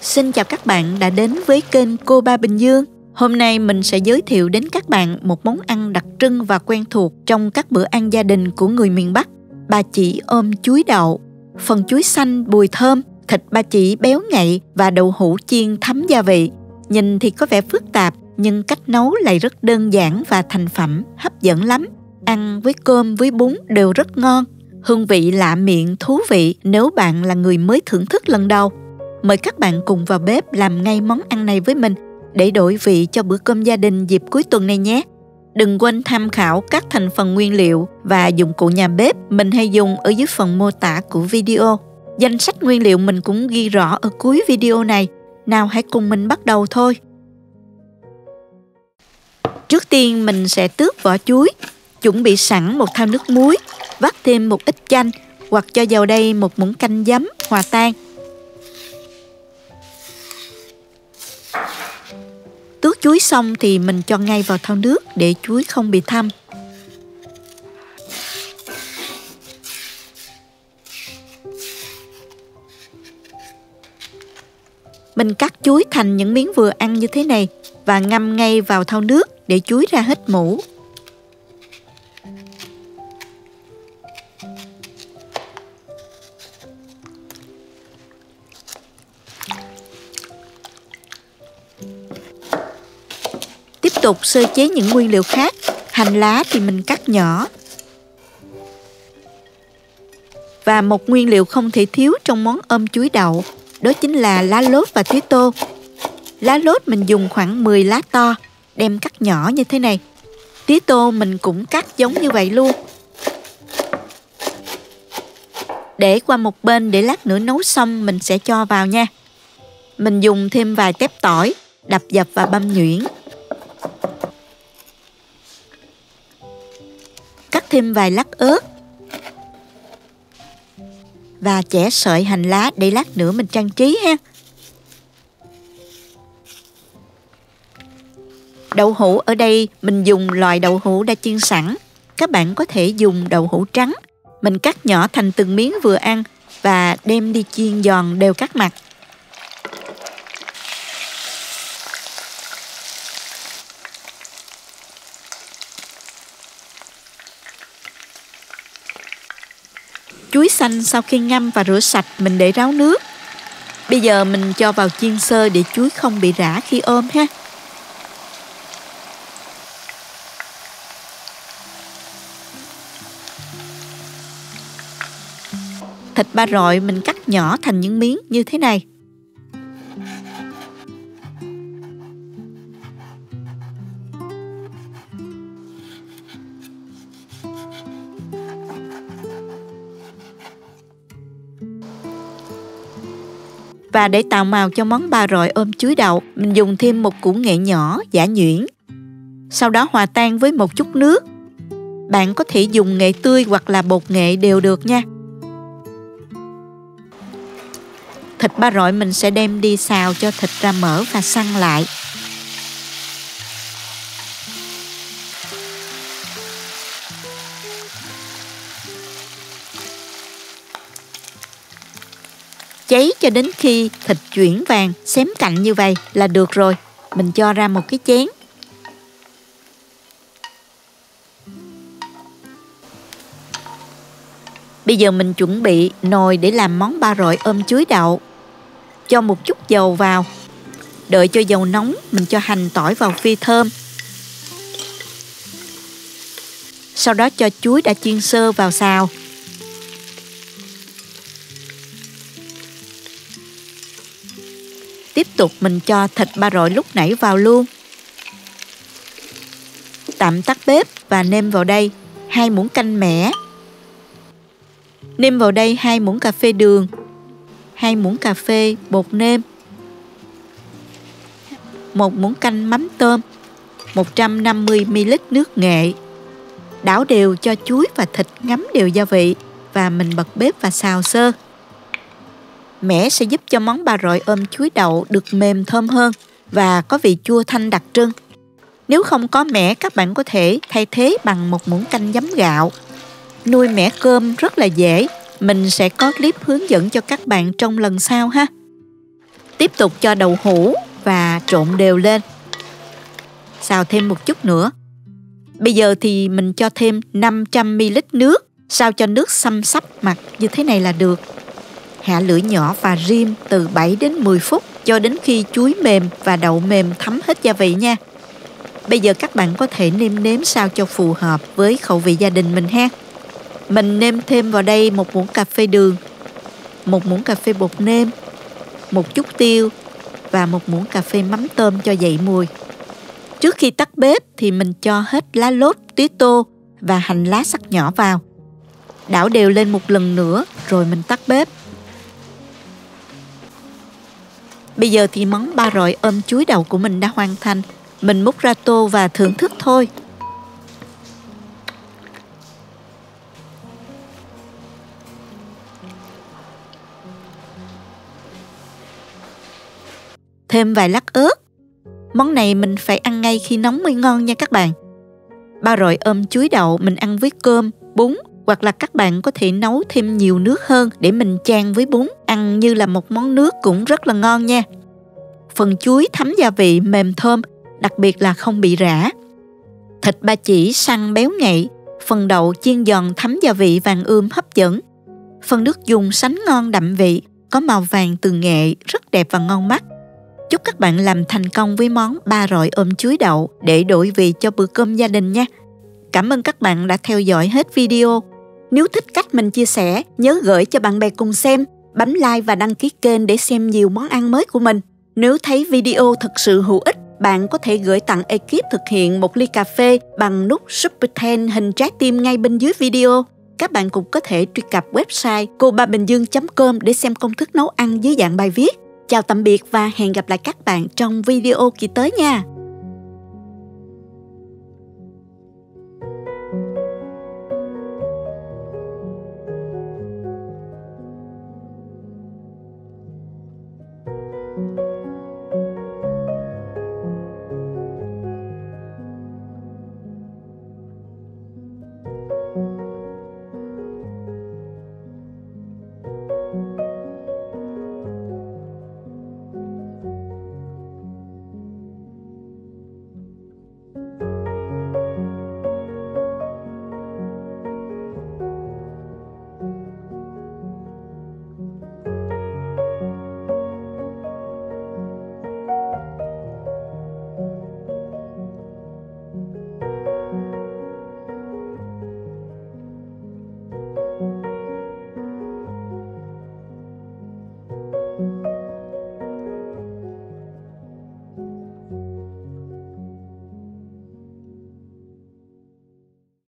Xin chào các bạn đã đến với kênh Cô Ba Bình Dương. Hôm nay mình sẽ giới thiệu đến các bạn một món ăn đặc trưng và quen thuộc trong các bữa ăn gia đình của người miền Bắc. Ba chỉ ôm chuối đậu. Phần chuối xanh bùi thơm, thịt ba chỉ béo ngậy và đậu hũ chiên thấm gia vị. Nhìn thì có vẻ phức tạp nhưng cách nấu lại rất đơn giản và thành phẩm hấp dẫn lắm. Ăn với cơm với bún đều rất ngon. Hương vị lạ miệng thú vị nếu bạn là người mới thưởng thức lần đầu. Mời các bạn cùng vào bếp làm ngay món ăn này với mình để đổi vị cho bữa cơm gia đình dịp cuối tuần này nhé. Đừng quên tham khảo các thành phần nguyên liệu và dụng cụ nhà bếp mình hay dùng ở dưới phần mô tả của video. Danh sách nguyên liệu mình cũng ghi rõ ở cuối video này. Nào hãy cùng mình bắt đầu thôi. Trước tiên mình sẽ tước vỏ chuối, chuẩn bị sẵn một thau nước muối, vắt thêm một ít chanh hoặc cho vào đây một muỗng canh giấm hòa tan. Tước chuối xong thì mình cho ngay vào thau nước để chuối không bị thâm. Mình cắt chuối thành những miếng vừa ăn như thế này và ngâm ngay vào thau nước để chuối ra hết mủ. Tiếp tục sơ chế những nguyên liệu khác. Hành lá thì mình cắt nhỏ. Và một nguyên liệu không thể thiếu trong món ôm chuối đậu, đó chính là lá lốt và tía tô. Lá lốt mình dùng khoảng 10 lá to, đem cắt nhỏ như thế này. Tía tô mình cũng cắt giống như vậy luôn. Để qua một bên để lát nữa nấu xong mình sẽ cho vào nha. Mình dùng thêm vài tép tỏi, đập dập và băm nhuyễn. Cắt thêm vài lát ớt. Và chẻ sợi hành lá để lát nữa mình trang trí ha. Đậu hũ ở đây mình dùng loại đậu hũ đã chiên sẵn. Các bạn có thể dùng đậu hũ trắng. Mình cắt nhỏ thành từng miếng vừa ăn và đem đi chiên giòn đều các mặt. Chuối xanh sau khi ngâm và rửa sạch mình để ráo nước. Bây giờ mình cho vào chiên sơ để chuối không bị rã khi ôm ha. Thịt ba rọi mình cắt nhỏ thành những miếng như thế này. Và để tạo màu cho món ba rọi ôm chuối đậu, mình dùng thêm một củ nghệ nhỏ giã nhuyễn. Sau đó hòa tan với một chút nước. Bạn có thể dùng nghệ tươi hoặc là bột nghệ đều được nha. Thịt ba rọi mình sẽ đem đi xào cho thịt ra mỡ và săn lại. Cháy cho đến khi thịt chuyển vàng, xém cạnh như vậy là được rồi. Mình cho ra một cái chén. Bây giờ mình chuẩn bị nồi để làm món ba rọi ôm chuối đậu. Cho một chút dầu vào. Đợi cho dầu nóng, mình cho hành tỏi vào phi thơm. Sau đó cho chuối đã chiên sơ vào xào. Tiếp tục mình cho thịt ba rọi lúc nãy vào luôn. Tạm tắt bếp và nêm vào đây 2 muỗng canh mẻ. Nêm vào đây 2 muỗng cà phê đường, 2 muỗng cà phê bột nêm, 1 muỗng canh mắm tôm, 150ml nước nghệ. Đảo đều cho chuối và thịt ngấm đều gia vị và mình bật bếp và xào sơ. Mẻ sẽ giúp cho món ba rọi ôm chuối đậu được mềm thơm hơn và có vị chua thanh đặc trưng. Nếu không có mẻ, các bạn có thể thay thế bằng một muỗng canh giấm gạo. Nuôi mẻ cơm rất là dễ. Mình sẽ có clip hướng dẫn cho các bạn trong lần sau ha. Tiếp tục cho đậu hũ và trộn đều lên. Xào thêm một chút nữa. Bây giờ thì mình cho thêm 500ml nước, sao cho nước xăm xắp mặt như thế này là được. Hạ lửa nhỏ và rim từ 7 đến 10 phút cho đến khi chuối mềm và đậu mềm thấm hết gia vị nha. Bây giờ các bạn có thể nêm nếm sao cho phù hợp với khẩu vị gia đình mình ha. Mình nêm thêm vào đây 1 muỗng cà phê đường, 1 muỗng cà phê bột nêm, một chút tiêu và 1 muỗng cà phê mắm tôm cho dậy mùi. Trước khi tắt bếp thì mình cho hết lá lốt, tía tô và hành lá sắc nhỏ vào. Đảo đều lên một lần nữa rồi mình tắt bếp. Bây giờ thì món ba rọi ôm chuối đậu của mình đã hoàn thành. Mình múc ra tô và thưởng thức thôi. Thêm vài lát ớt. Món này mình phải ăn ngay khi nóng mới ngon nha các bạn. Ba rọi ôm chuối đậu mình ăn với cơm, bún, hoặc là các bạn có thể nấu thêm nhiều nước hơn để mình chan với bún, ăn như là một món nước cũng rất là ngon nha. Phần chuối thấm gia vị mềm thơm, đặc biệt là không bị rã. Thịt ba chỉ săn béo ngậy, phần đậu chiên giòn thấm gia vị vàng ươm hấp dẫn. Phần nước dùng sánh ngon đậm vị, có màu vàng từ nghệ, rất đẹp và ngon mắt. Chúc các bạn làm thành công với món ba rọi ôm chuối đậu để đổi vị cho bữa cơm gia đình nha. Cảm ơn các bạn đã theo dõi hết video. Nếu thích cách mình chia sẻ, nhớ gửi cho bạn bè cùng xem, bấm like và đăng ký kênh để xem nhiều món ăn mới của mình. Nếu thấy video thật sự hữu ích, bạn có thể gửi tặng ekip thực hiện 1 ly cà phê bằng nút Super Thanks hình trái tim ngay bên dưới video. Các bạn cũng có thể truy cập website cobabìnhdương.com để xem công thức nấu ăn dưới dạng bài viết. Chào tạm biệt và hẹn gặp lại các bạn trong video kỳ tới nha!